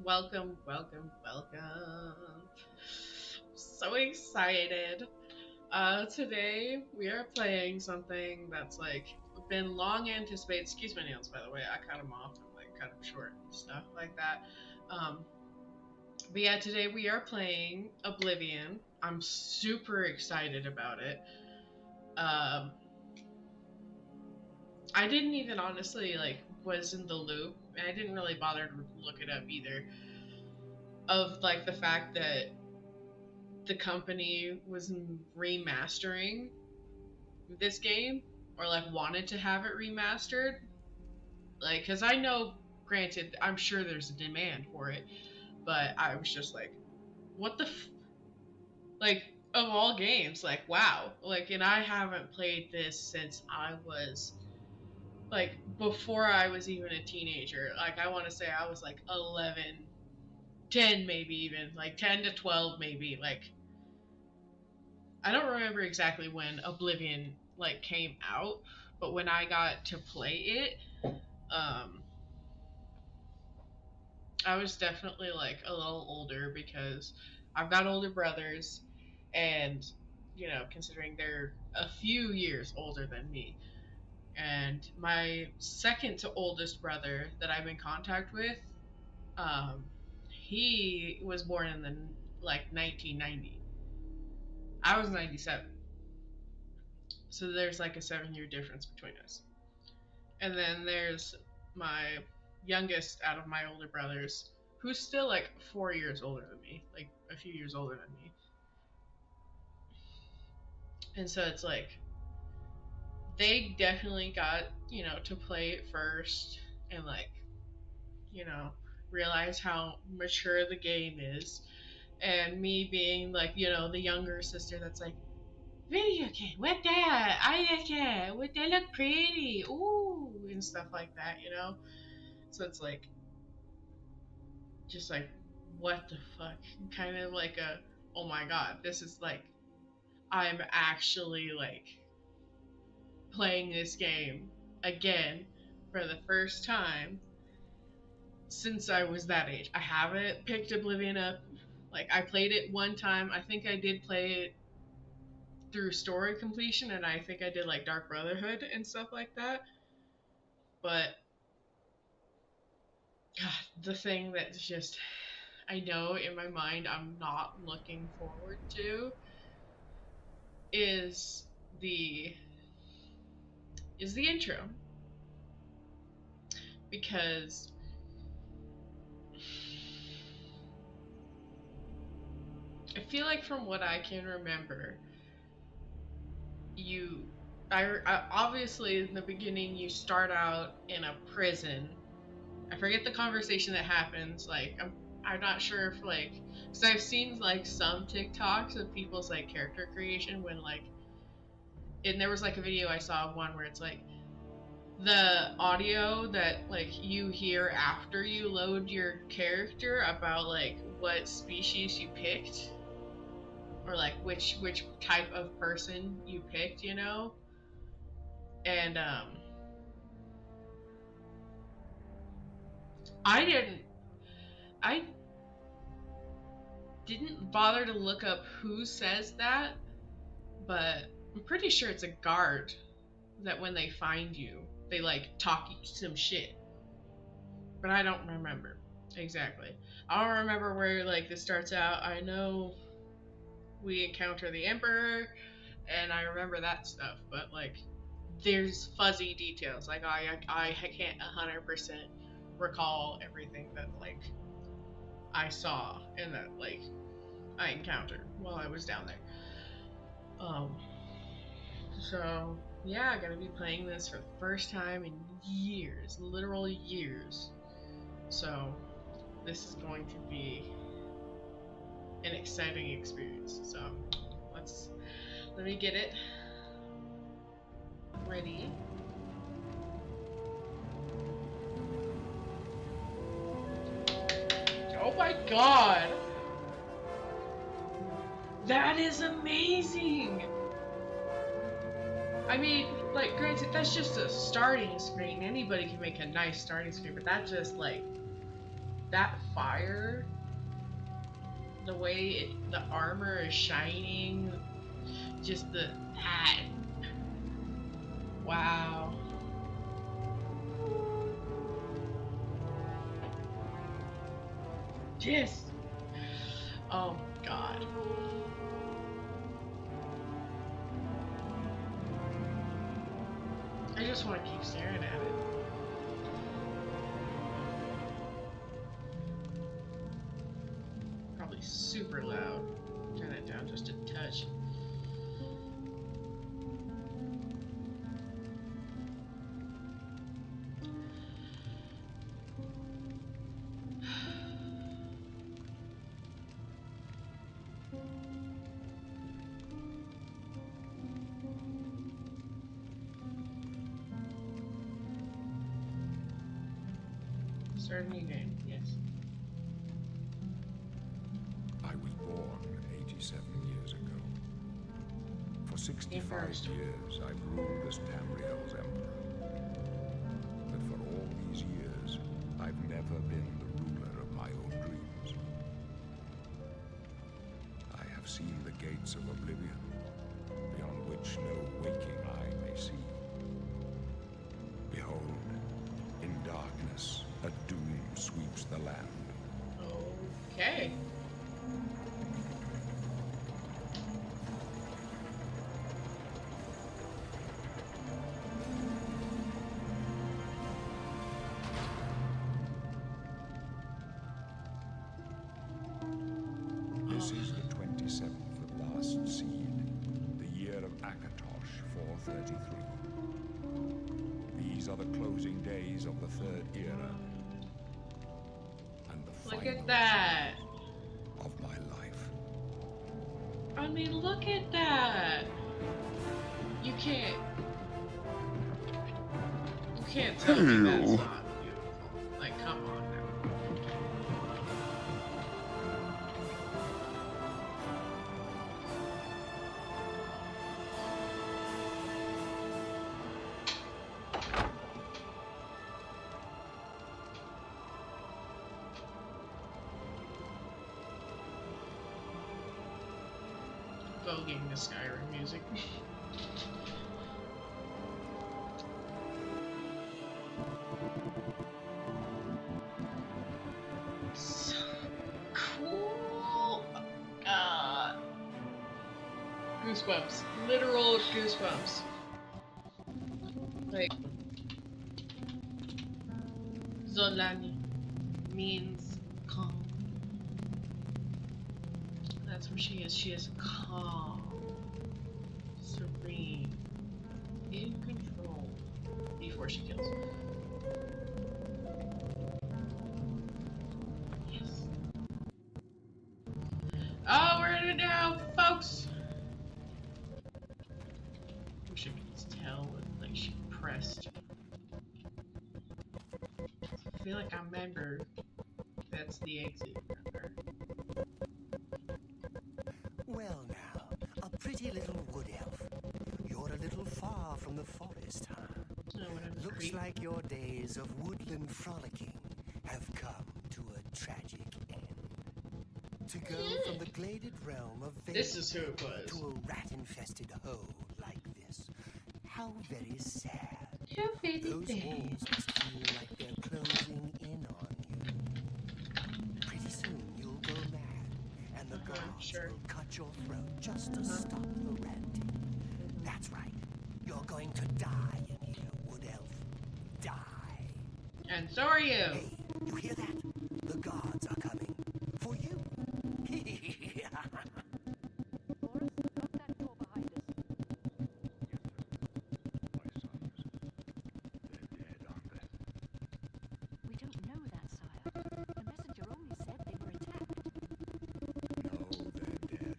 Welcome, welcome, welcome. So excited. Today we are playing something that's like been long anticipated. Excuse my nails, by the way. I cut them off and like cut them short and stuff like that. Um, but yeah, today we are playing Oblivion. I'm super excited about it. Um, I didn't even honestly like was in the loop, and I didn't really bother to look it up either. Of like the fact that the company was remastering this game or like wanted to have it remastered, like because I know, granted, I'm sure there's a demand for it, but I was just like, what the like, of all games, like, wow, like, and I haven't played this since I was like before I was even a teenager. Like, I want to say I was like 11, 10, maybe even like 10 to 12, maybe. Like, I don't remember exactly when Oblivion like came out, but when I got to play it, um, I was definitely like a little older because I've got older brothers, and considering they're a few years older than me, and my second to oldest brother that I'm in contact with, um, he was born in the like 1990. I was 97. So there's like a 7 year difference between us. And then there's my youngest out of my older brothers, who's still like 4 years older than me, like a few years older than me. And so it's like they definitely got, to play it first and like, you know, realize how mature the game is. And me being like, the younger sister that's like, video game, what that? I like it. What they look pretty. Ooh, and stuff like that. So it's like just like what the fuck, kind of like a, oh my god, this is like, I'm actually like playing this game again for the first time since I was that age. I haven't picked Oblivion up. Like, I played it one time. I think I did play it through story completion, and I think I did like Dark Brotherhood and stuff like that. But god, the thing that's just, I know in my mind I'm not looking forward to is the the intro, because I feel like from what I can remember, you I obviously in the beginning you start out in a prison. I forget the conversation that happens. Like, I'm not sure if like, because I've seen like some TikToks of people's like character creation when like, and there was like a video I saw of one where it's like the audio that like you hear after you load your character about like what species you picked, or like which type of person you picked. And I didn't I didn't bother to look up who says that, but I'm pretty sure it's a guard that when they find you, they like talk you some shit. But I don't remember exactly. I don't remember where like this starts out. I know we encounter the Emperor, and I remember that stuff, but like there's fuzzy details. Like I can't 100% recall everything that like I saw and that like I encountered while I was down there. Um, so yeah, I'm gonna be playing this for the first time in years, literal years. So this is going to be an exciting experience. So let me get it ready. Oh my god! That is amazing! I mean, like, granted, that's just a starting screen. Anybody can make a nice starting screen, but that fire, the way the armor is shining, just the hat. Wow. Yes. Oh God. I just want to keep staring at it. Probably super loud. Turn it down just a touch. Start a new game, yes. I was born 87 years ago. For 65 years, I've ruled as Tamriel's emperor. But for all these years, I've never been the ruler of my own dreams. I have seen the gates of Oblivion, beyond which no waking eye may see. Behold, in darkness, a doom sweeps the land. Okay. This is the 27th of last seed, the year of Akatosh 433. These are the closing days of the third era. And the Look final at that. of my life. I mean, look at that. You can't tell me that's not beautiful. Like, come on now. Voguing the Skyrim music. So cool. God. Goosebumps. Literal goosebumps. Like, Zolani means calm. That's what she is. She is calm, serene, in control before she kills. Yes. Oh, we're in it now, folks. Wish I could tell what like she pressed. I feel like I remember that's the exit. Well now, a pretty little wood elf. You're a little far from the forest, huh? No, whatever. Looks Creep. like your days of woodland frolicking have come to a tragic end. To go from the gladed realm of This is who it was. to a rat-infested hole like this. How very sad. How very Those bad. walls must feel like they're closing in on you. Pretty soon you'll go mad, and the guards sure. will cut your throat just to stop the ranting. That's right. You're going to die in here, Wood Elf. Die. And so are you. Hey, you hear that? The guards are coming. For you. We don't know that, sire. The messenger only said they were attacked. No, they're dead.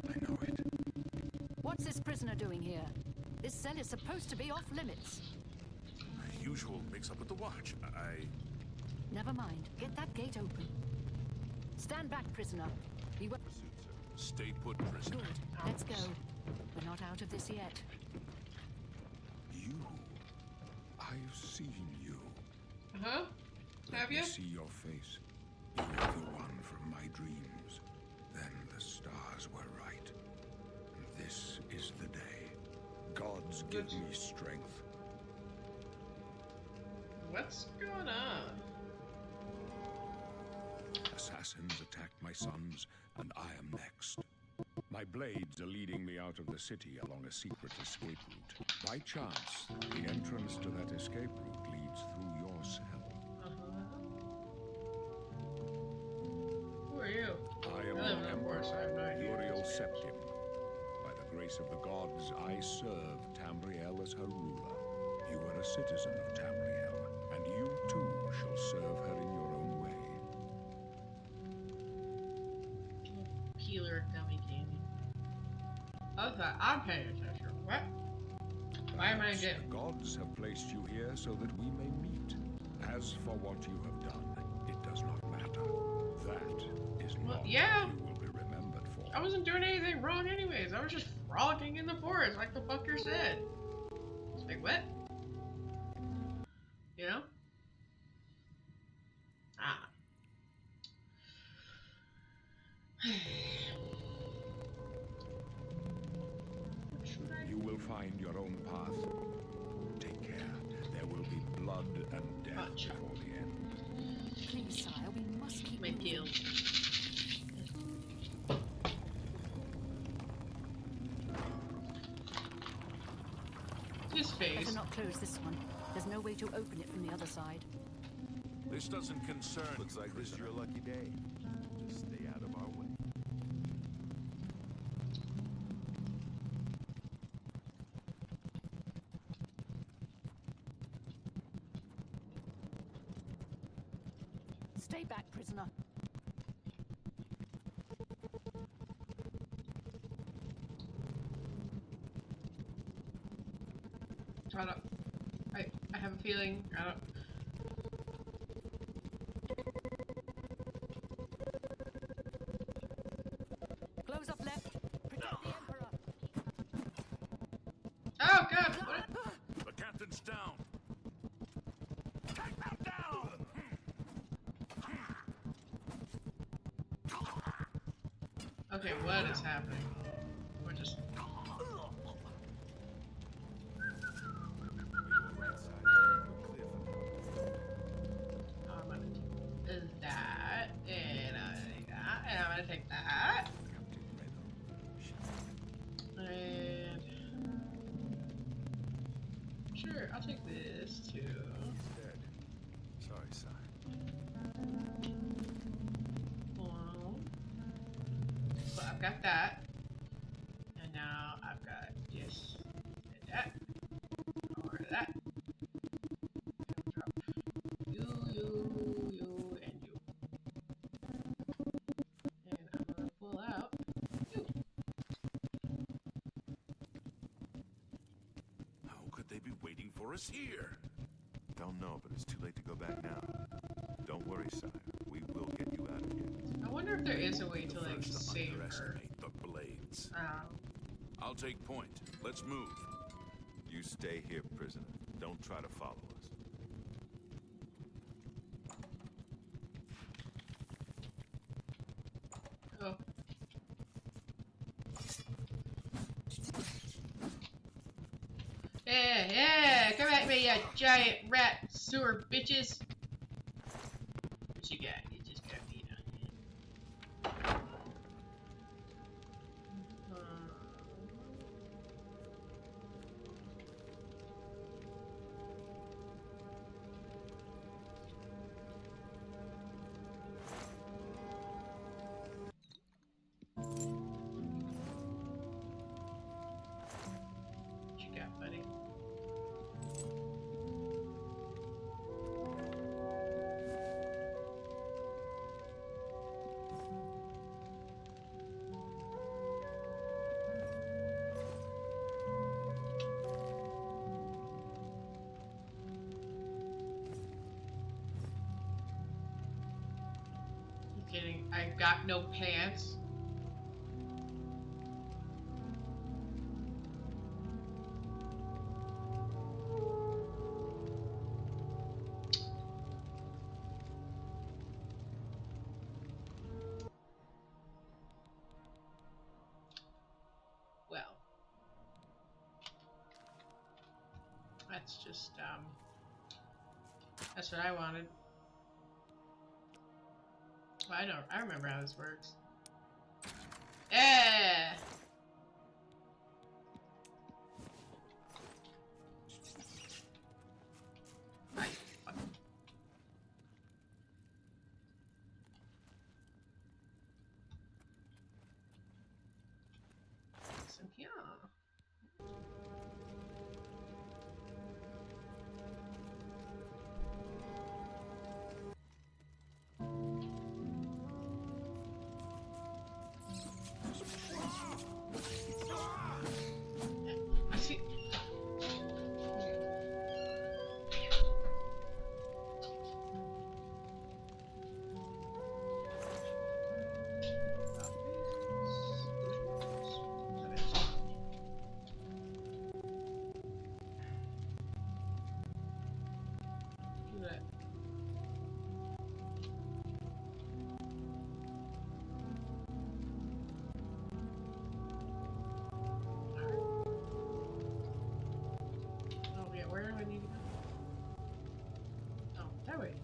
I know it. What's this prisoner doing here? This cell is supposed to be off limits. Usual mix-up with the watch. Never mind. Get that gate open. Stand back, prisoner. Be wa- Stay put, prisoner. Good. Let's go. We're not out of this yet. You. I've seen you. Uh-huh. Have Let me you? see your face. You are the one from my dreams. Then the stars were right. And this is the day. Gods give me strength. What's going on? Assassins attacked my sons, and I am next. My blades are leading me out of the city along a secret escape route. By chance, the entrance to that escape route leads through your cell. Who are you? I am I live the in a forest, so I have no idea. Uriel Septim. By the grace of the gods, I serve Tamriel as her ruler. You are a citizen of Tamriel, and you too shall serve her in your own way. Peeler gummy candy. Okay, I'm paying attention. What? Why am I Perhaps getting? the gods have placed you here so that we may meet. As for what you have done, it does not matter. That is Well, not yeah. what you will be remembered for. I wasn't doing anything wrong anyways. I was just frolicking in the forest like the fucker said. Like what? You know? Ah. What should I You do? will find your own path. Take care. There will be blood and death Gotcha. before the end. Please, sire, we must keep My moving. peel. His face. Better not close this one. There's no way to open it from the other side. This doesn't concern. Looks like this is your lucky day. Just stay out of our way. Stay back, prisoner. I don't. I have a feeling. I don't. Close up left. Protect the Emperor. Oh God! What? The captain's down. Take them down. Okay, what is happening? We're just. I'm gonna take that, and I'm gonna take that, and I'm gonna take that, and sure, I'll take this too. He's dead. Sorry, sire. Well, so I've got that, and now I've got this and that, or that. Drop you, and you. And I'm gonna pull out you. How could they be waiting for us here? Don't know, but it's too late to go back now. Don't worry, sire. We will get you out of here. I wonder if there is a way The to like first to save her. underestimate the blades. I'll take point. Let's move. You stay here, prisoner. Don't try to follow us. Oh. Yeah, come at me, you giant rat sewer bitches. What you got? You just got me down. What you got, buddy? You kidding? I got no pants. That's just, that's what I wanted. Well, I remember how this works. Yeah! Nice. Some here. I see. Do that. Oh yeah, where do I need to go? Oh, that way.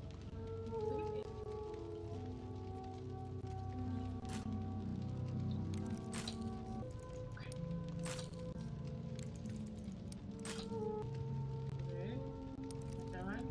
Look at me. Okay. Come on.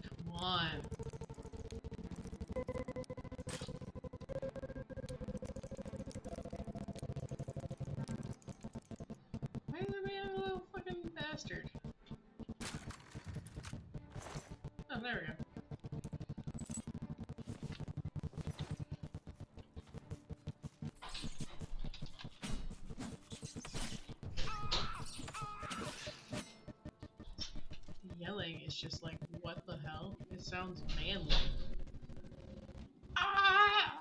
Come on. Why is it being a little fucking bastard? Oh, there we go. The yelling is just like, what the hell? It sounds manly. Ah!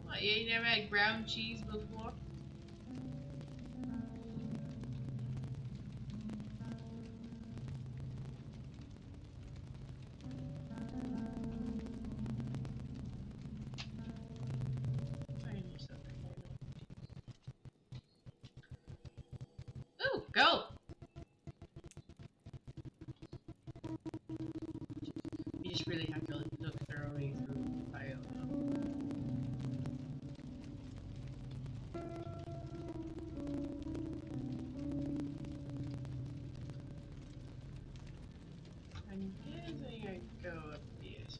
What, you ain't never had ground cheese before? Ooh, go! You just really have to look thoroughly through the file. I'm guessing I go up this.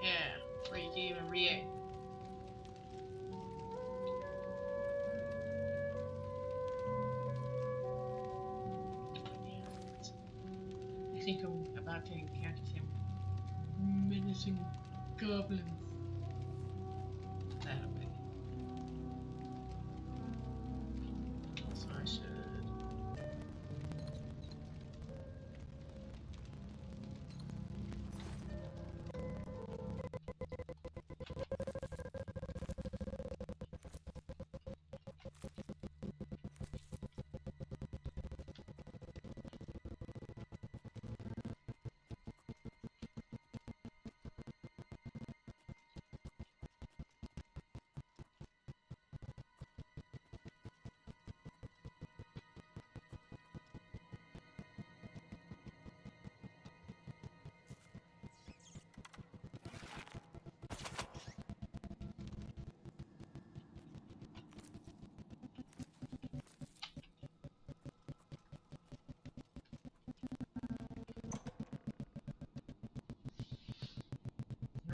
Yeah, where you can even react. I think I'm about to encounter some menacing goblins. That way. So I should.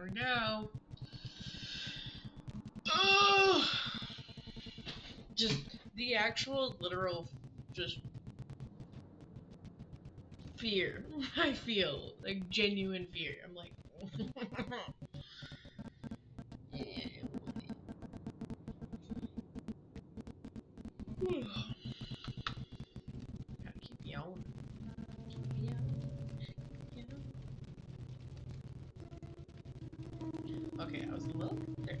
never know. Oh, just the actual literal, just fear I feel, like genuine fear. I'm like, gotta keep yelling. Okay, I was a little there.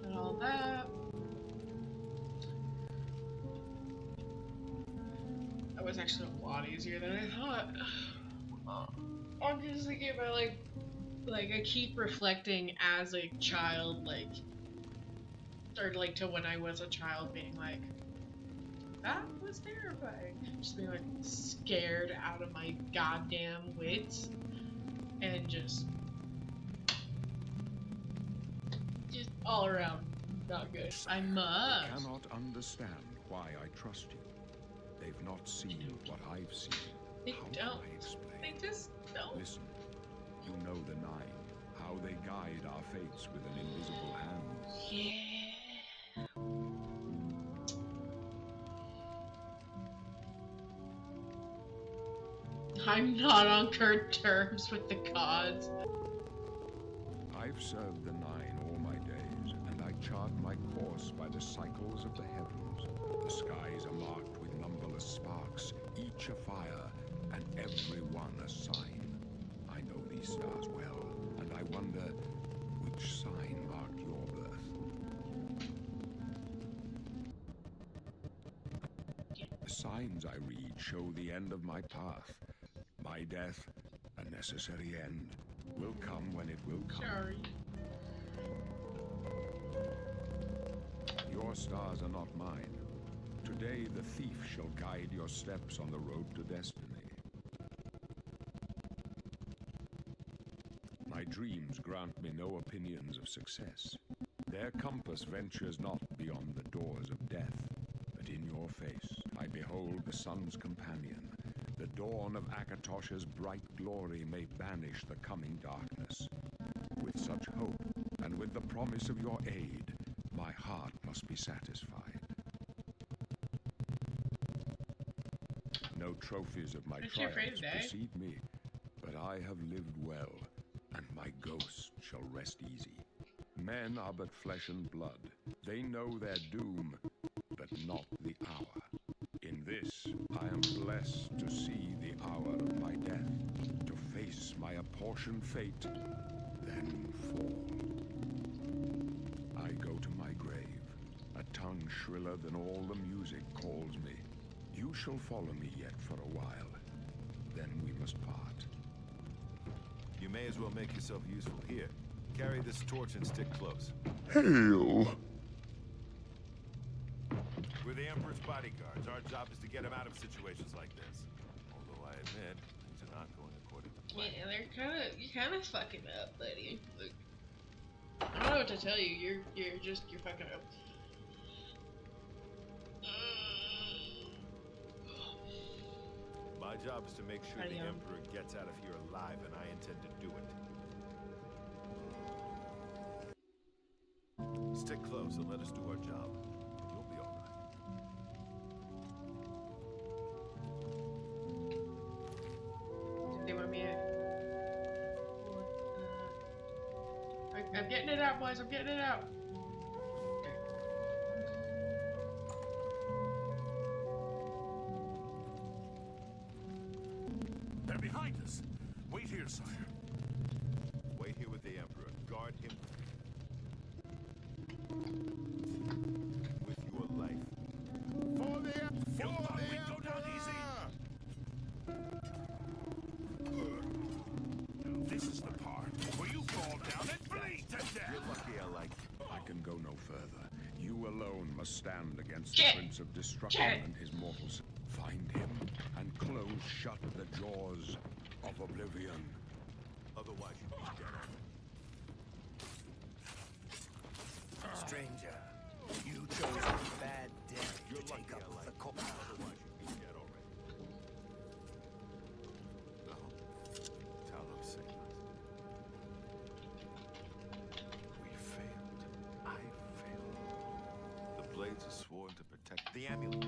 And all that. That was actually a lot easier than I thought. I'm just thinking about like I keep reflecting as a child, like, or like to when I was a child, being like, that was terrifying. Just being like scared out of my goddamn wits, and just all around not good. I must. They cannot understand why I trust you. They've not seen what I've seen. They How don't. can I explain? They just don't. Listen, you know the Nine, how they guide our fates with an invisible hand. Yeah. I'm not on good terms with the gods. I've served the Nine all my days, and I chart my course by the cycles of the heavens. The skies are marked with numberless sparks, each a fire, and every one a sign. I know these stars well, and I wonder which sign marked your birth. The signs I read show the end of my path. My death, a necessary end, will come when it will come. Sorry. Your stars are not mine. Today the thief shall guide your steps on the road to destiny. My dreams grant me no opinions of success. Their compass ventures not beyond the doors of death. But in your face I behold the sun's companion. The dawn of Akatosh's bright glory may banish the coming darkness. With such hope, and with the promise of your aid, my heart must be satisfied. No trophies of my Aren't you afraid triumphs to die? precede me, but I have lived well, and my ghost shall rest easy. Men are but flesh and blood. They know their doom, but not the hour. In this, I am blessed to see the hour of my death, to face my apportioned fate, then fall. I go to my grave, a tongue shriller than all the music calls me. You shall follow me yet for a while, then we must part. You may as well make yourself useful here. Carry this torch and stick close. Hail! We're the Emperor's bodyguards. Our job is to get him out of situations like this. Although I admit, things are not going according to plan. Yeah, you're kind of fucking up, buddy. Look, I don't know what to tell you. You're fucking up. My job is to make sure the Emperor gets out of here alive, and I intend to do it. Stick close and let us do our job. You'll be all right. They want me to... I'm getting it out, boys. I'm getting it out. They're behind us. Wait here, sire. Wait here with the Emperor. Guard him with your life. For the Emperor! You thought we'd go down easy? This is the part where you fall down and bleed to death. You're lucky I like you. I can go no further. You alone must stand against the Prince of Destruction and his mortals. Find him and close shut the jaws of Oblivion. Otherwise you'd be dead. Stranger, you chose a bad day to take up with the cop. Otherwise you'd be dead already. No. Talos saved us. We failed. I failed. The blades are sworn to protect the amulet.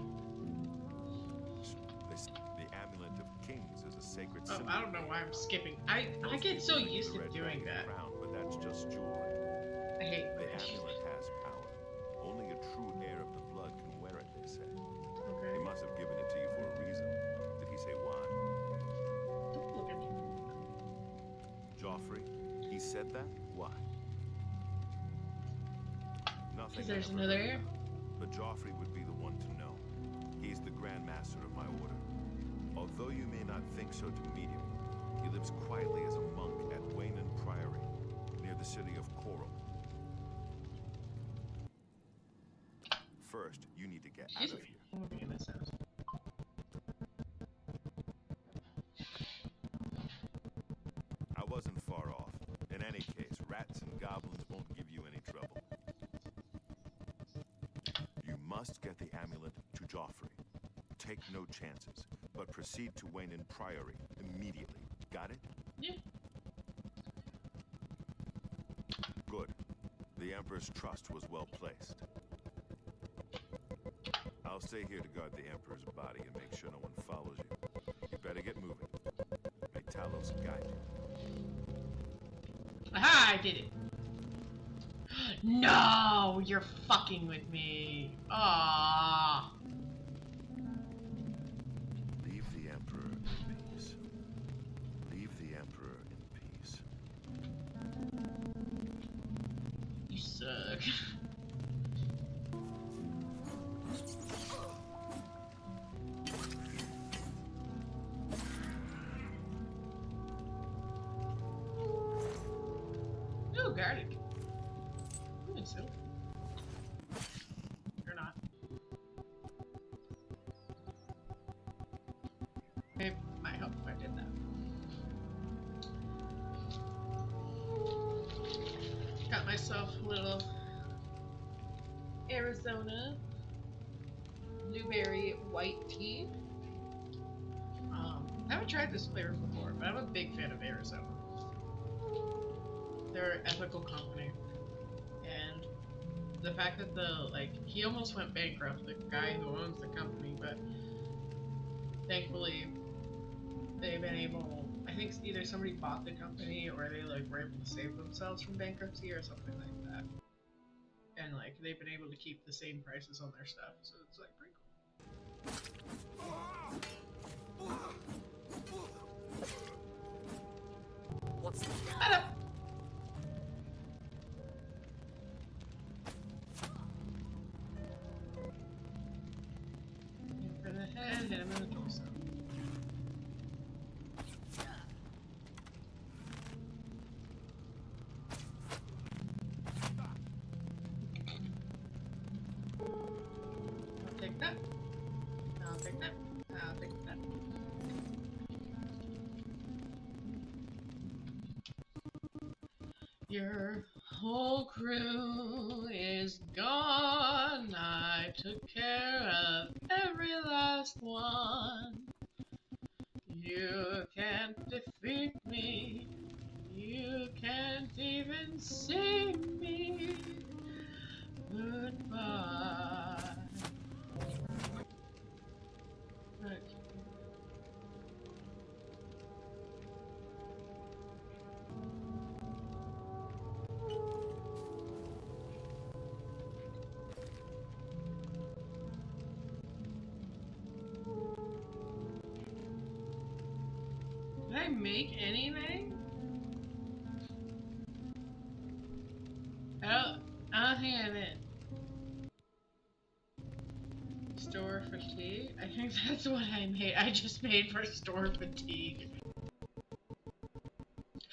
The amulet of kings is a sacred symbol. I don't know why I'm skipping. I get so used to doing that. Crown, but that's just jewelry. I hate The that. amulet has power. Only a true heir of the blood can wear it, they say. Okay. He must have given it to you for a reason. Did he say why? Don't look at me. Joffrey, he said that? Why? Nothing. Because there's I ever another heard heir. about. But Joffrey would be the one to know. He's the Grand Master of my order. Although you may not think so to meet him, he lives quietly as a monk at Waynon Priory, near the city of Coral. First, you need to get out of here. I'm gonna be in this house. I wasn't far off. In any case, rats and goblins won't give you any trouble. You must get the amulet to Joffrey. Take no chances, but proceed to Waynon Priory immediately. Got it? Yeah. Good. The Emperor's trust was well placed. I'll stay here to guard the Emperor's body and make sure no one follows you. You better get moving. May Talos guide you. Aha! I did it. No, you're fucking with me. Ah. Leave the Emperor in peace. Leave the Emperor in peace. You suck. Ooh, garlic. Ooh, it's silk. Or not. It might help if I did that. Got myself a little Arizona blueberry white tea. I haven't tried this flavor before, but I'm a big fan of Arizona. They're an ethical company, and the fact that he almost went bankrupt, the guy who owns the company, but thankfully they've been able, I think either somebody bought the company or they were able to save themselves from bankruptcy or something like that. And they've been able to keep the same prices on their stuff, so it's pretty cool. What's the Hello. In for the head, hit him in the torso. I'll take that. I'll take that. I'll take that. Your whole crew is gone. I took care of every last one. You can't defeat me. You can't even see me. Goodbye. Okay. Did I make anything? I don't think I did. Store fatigue? I think that's what I made. I just made for store fatigue.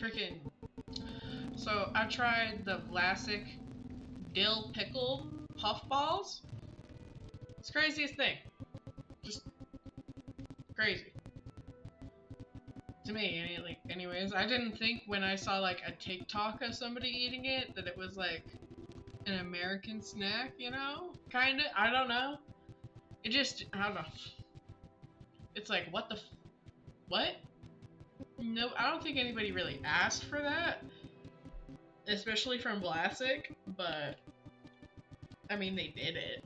Freaking. So I tried the Vlasic dill pickle puffballs. It's the craziest thing. Just crazy. To me, anyways, I didn't think when I saw like a TikTok of somebody eating it that it was like an American snack, you know? Kinda, I don't know. It just, I don't know. It's like, what the what? No, I don't think anybody really asked for that. Especially from Vlasic, but I mean, they did it.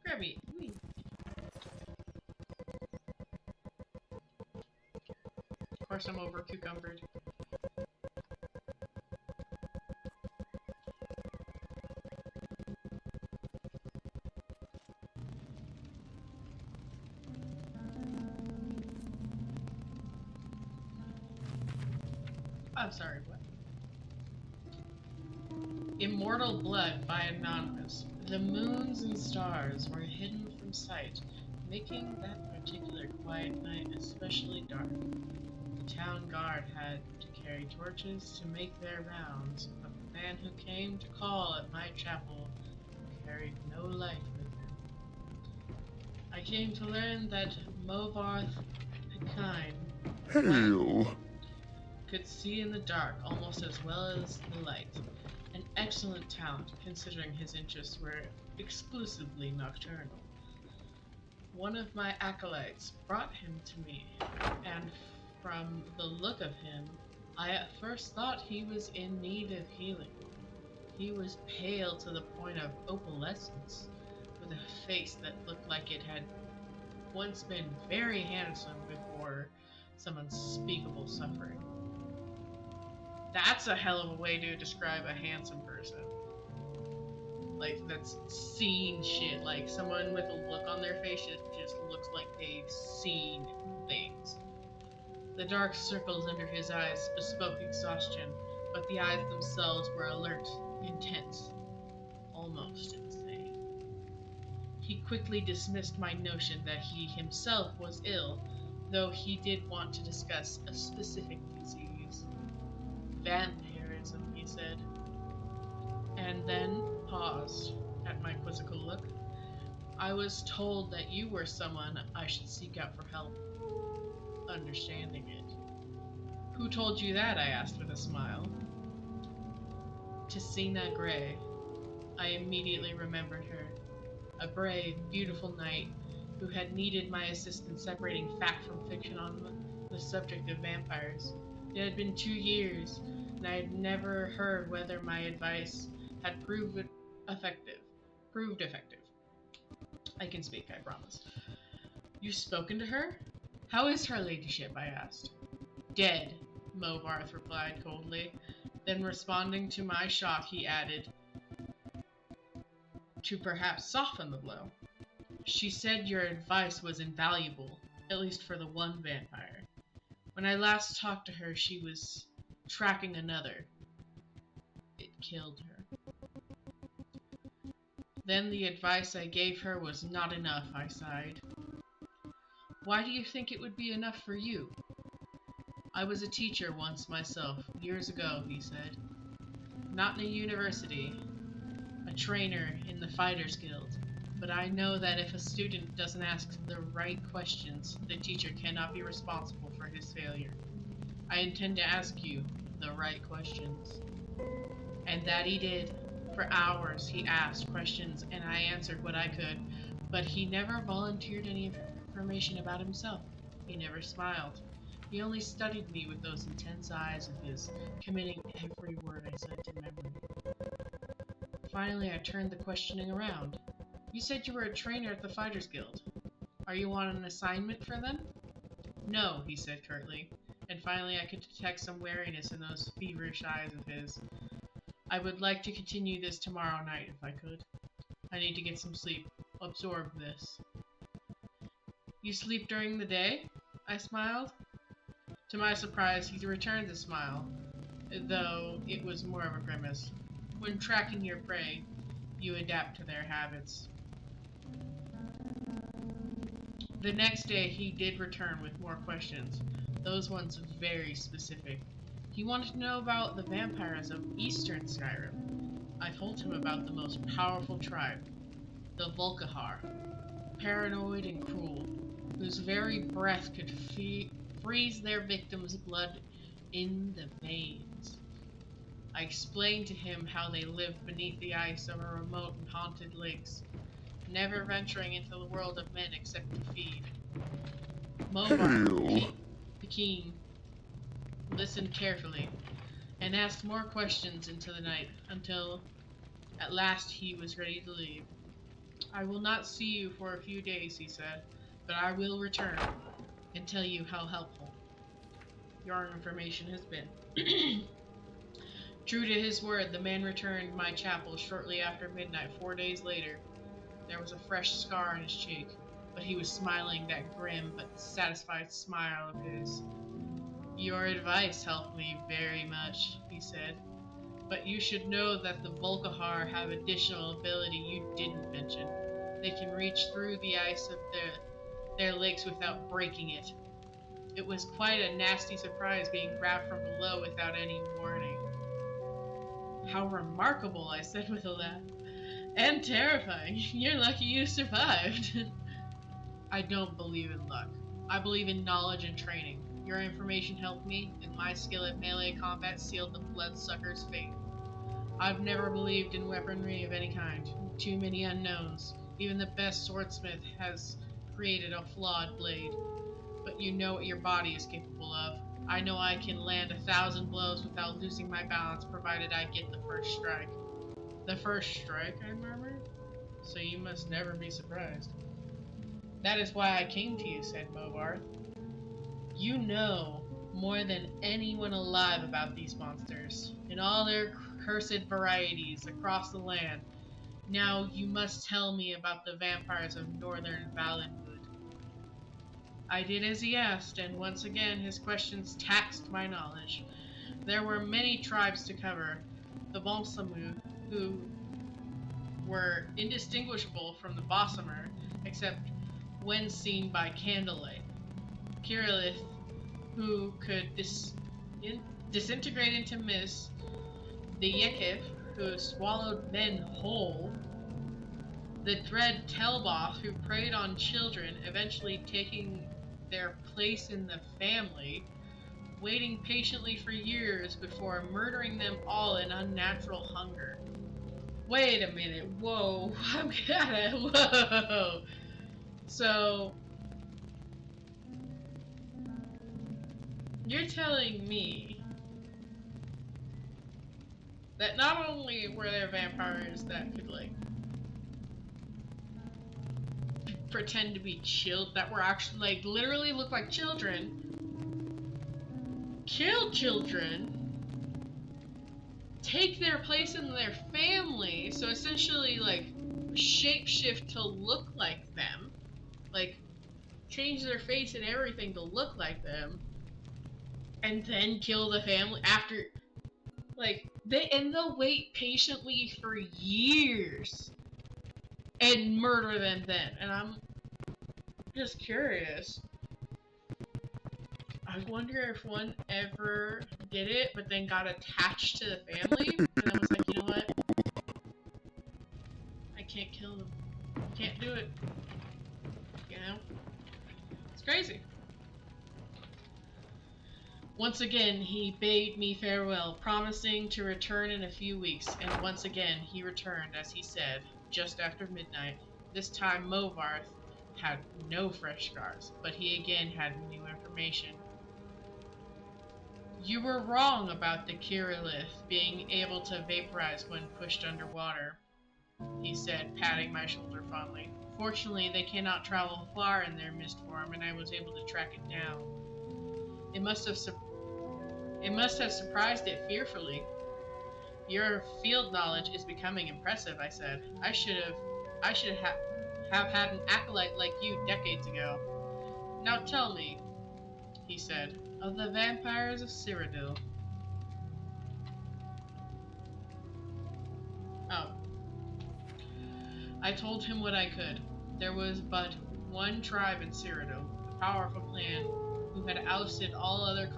Grab me. Of course, I'm over cucumbered. I'm sorry, what? Immortal Blood by Anonymous. The moons and stars were hidden from sight, making that particular quiet night especially dark. The town guard had to carry torches to make their rounds, but the man who came to call at my chapel carried no light with him. I came to learn that Movarth Pekine could see in the dark almost as well as the light. An excellent talent, considering his interests were exclusively nocturnal. One of my acolytes brought him to me, and from the look of him, I at first thought he was in need of healing. He was pale to the point of opalescence, with a face that looked like it had once been very handsome before some unspeakable suffering. That's a hell of a way to describe a handsome person. Like, that's seen shit. Like, someone with a look on their face just looks like they've seen things. The dark circles under his eyes bespoke exhaustion, but the eyes themselves were alert, intense, almost insane. He quickly dismissed my notion that he himself was ill, though he did want to discuss a specific disease. Vampirism, he said, and then paused at my quizzical look. I was told that you were someone I should seek out for help. Understanding it. Who told you that? I asked with a smile. Tessina Gray. I immediately remembered her. A brave, beautiful knight who had needed my assistance separating fact from fiction on the subject of vampires. It had been 2 years, and I had never heard whether my advice had proved effective. I can speak, I promise. You've spoken to her? How is her ladyship? I asked. Dead, Movarth replied coldly. Then, responding to my shock, he added, to perhaps soften the blow. She said your advice was invaluable, at least for the one vampire. When I last talked to her, she was tracking another. It killed her. Then the advice I gave her was not enough, I sighed. Why do you think it would be enough for you? I was a teacher once myself, years ago, he said. Not in a university, a trainer in the Fighters Guild. But I know that if a student doesn't ask the right questions, the teacher cannot be responsible for his failure. I intend to ask you the right questions. And that he did. For hours he asked questions and I answered what I could, but he never volunteered any information about himself. He never smiled. He only studied me with those intense eyes of his, committing every word I said to memory. Finally, I turned the questioning around. You said you were a trainer at the Fighters Guild. Are you on an assignment for them? No, he said curtly, and finally I could detect some wariness in those feverish eyes of his. I would like to continue this tomorrow night if I could. I need to get some sleep. Absorb this. You sleep during the day? I smiled. To my surprise, he returned the smile, though it was more of a grimace. When tracking your prey, you adapt to their habits. The next day, he did return with more questions, those ones very specific. He wanted to know about the vampires of Eastern Skyrim. I told him about the most powerful tribe, the Volkihar, paranoid and cruel, whose very breath could freeze their victims' blood in the veins. I explained to him how they lived beneath the ice of a remote and haunted lakes, never venturing into the world of men except to feed. Movar, Pekin, listened carefully, and asked more questions into the night, until at last he was ready to leave. I will not see you for a few days, he said, but I will return and tell you how helpful your information has been. True to his word, the man returned my chapel shortly after midnight 4 days later. There was a fresh scar on his cheek, but he was smiling that grim but satisfied smile of his. Your advice helped me very much, he said. But you should know that the Volkihar have additional ability you didn't mention. They can reach through the ice of their lakes without breaking it. It was quite a nasty surprise being grabbed from below without any warning. How remarkable, I said with a laugh. And terrifying. You're lucky you survived. I don't believe in luck. I believe in knowledge and training. Your information helped me, and my skill at melee combat sealed the bloodsucker's fate. I've never believed in weaponry of any kind. Too many unknowns. Even the best swordsmith has created a flawed blade. But you know what your body is capable of. I know I can land 1,000 blows without losing my balance, provided I get the first strike. The first strike, I murmured? So you must never be surprised. That is why I came to you, said Movarth. You know more than anyone alive about these monsters, in all their cursed varieties across the land. Now you must tell me about the vampires of northern Valenwood. I did as he asked, and once again his questions taxed my knowledge. There were many tribes to cover. The Balsamu, who were indistinguishable from the Bossamer, except when seen by candlelight. Kirillith, who could disintegrate into mist, the Yekif, who swallowed men whole, the dread Telboth, who preyed on children, eventually taking their place in the family, waiting patiently for years before murdering them all in unnatural hunger. Wait a minute, whoa, whoa. So, you're telling me that not only were there vampires that could, like, pretend to be that were actually, like, literally look like children, kill children, take their place in their family, so essentially, like, shapeshift to look like them, like, change their face and everything to look like them, and then kill the family after, like, they'll wait patiently for years and murder them then. And I'm just curious. I wonder if one ever did it, but then got attached to the family, and then was like, you know what? I can't kill them. Can't do it. You know? It's crazy. Once again, he bade me farewell, promising to return in a few weeks, and once again he returned, as he said, just after midnight. This time Movarth had no fresh scars, but he again had new information. You were wrong about the Kirillith being able to vaporize when pushed underwater, he said, patting my shoulder fondly. Fortunately, they cannot travel far in their mist form, and I was able to track it down. It must have surprised it fearfully. Your field knowledge is becoming impressive, I said. I should have had an acolyte like you decades ago. Now tell me, he said, of the vampires of Cyrodiil. Oh. I told him what I could. There was but one tribe in Cyrodiil, a powerful clan, who had ousted all other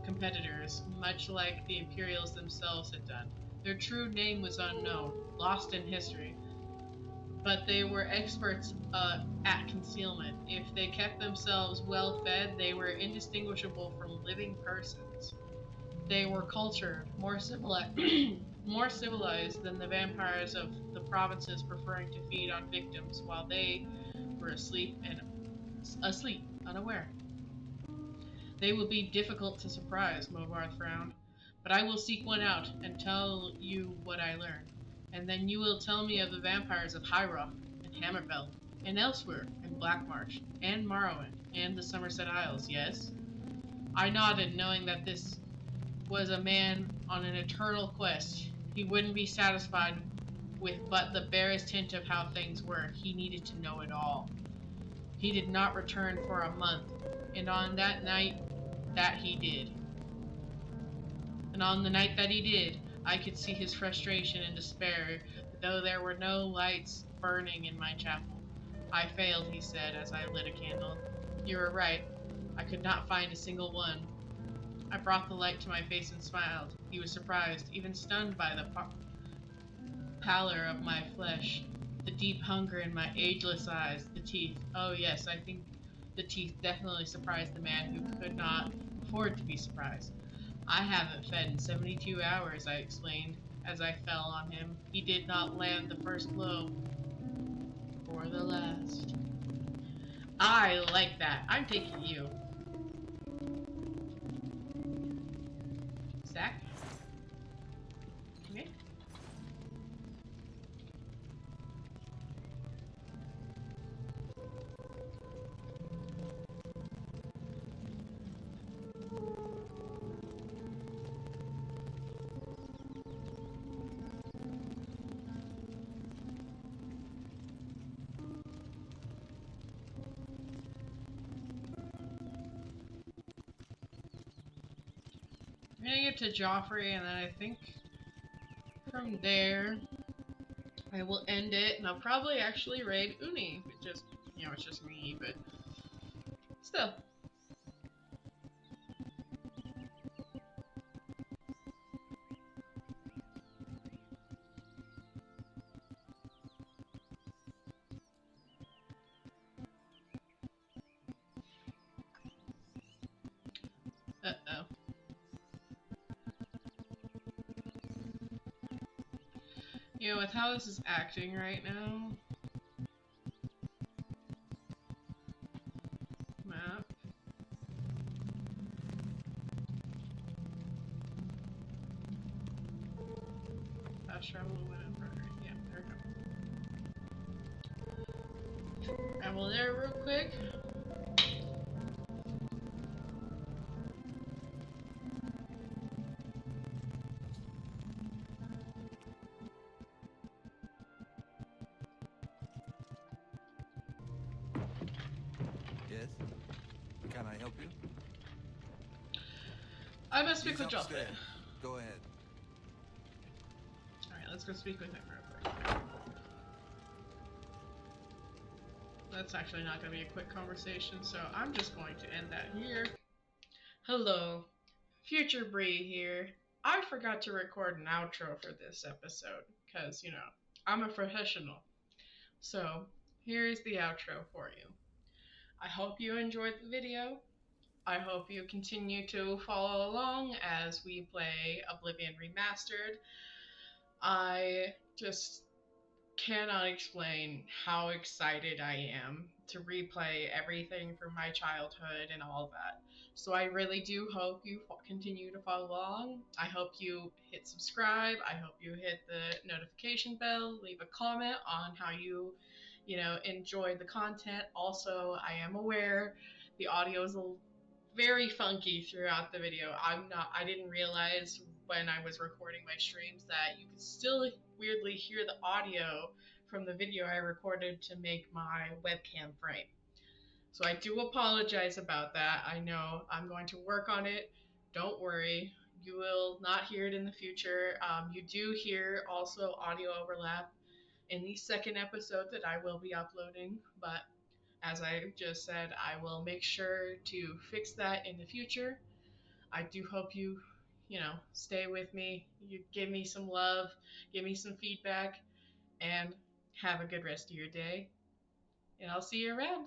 competitors, much like the Imperials themselves had done. Their true name was unknown, lost in history, but they were experts at concealment. If they kept themselves well fed, they were indistinguishable from living persons. They were cultured, more civilized than the vampires of the provinces, preferring to feed on victims while they were asleep, unaware. They will be difficult to surprise, Movarth frowned, but I will seek one out and tell you what I learn. And then you will tell me of the vampires of High Rock and Hammerfell, and elsewhere in Blackmarsh, and Morrowind, and the Somerset Isles, yes? I nodded, knowing that this was a man on an eternal quest. He wouldn't be satisfied with but the barest hint of how things were. He needed to know it all. He did not return for a month, and on that night, that he did. And on the night that he did, I could see his frustration and despair, though there were no lights burning in my chapel. I failed, he said, as I lit a candle. You were right. I could not find a single one. I brought the light to my face and smiled. He was surprised, even stunned by the pallor of my flesh, the deep hunger in my ageless eyes, the teeth. Oh yes, I think the teeth definitely surprised the man who could not afford to be surprised. I haven't fed in 72 hours, I explained, as I fell on him. He did not land the first blow, or the last. I like that. I'm taking you. Zach? Okay. I'm gonna get to Joffrey, and then I think from there I will end it, and I'll probably actually raid Uni. It's just, you know, it's just me, but still. Yeah, with how this is acting right now. Map. Fast travel to whatever. Yeah, there we go. Travel there real quick. Yes? Can I help you? I must speak He's with Jolfit. upstairs. Go ahead. Alright, let's go speak with him real quick. That's actually not going to be a quick conversation, so I'm just going to end that here. Hello, Future Bree here. I forgot to record an outro for this episode, because, you know, I'm a professional. So, here's the outro for you. I hope you enjoyed the video. I hope you continue to follow along as we play Oblivion Remastered. I just cannot explain how excited I am to replay everything from my childhood and all that. So I really do hope you continue to follow along. I hope you hit subscribe. I hope you hit the notification bell. Leave a comment on how you enjoyed the content. Also, I am aware the audio is very funky throughout the video. I didn't realize when I was recording my streams that you could still weirdly hear the audio from the video I recorded to make my webcam frame. So I do apologize about that. I know I'm going to work on it. Don't worry. You will not hear it in the future. You do hear also audio overlap in the second episode that I will be uploading, but as I just said, I will make sure to fix that in the future. I do hope you stay with me. You give me some love, give me some feedback, and have a good rest of your day. And I'll see you around.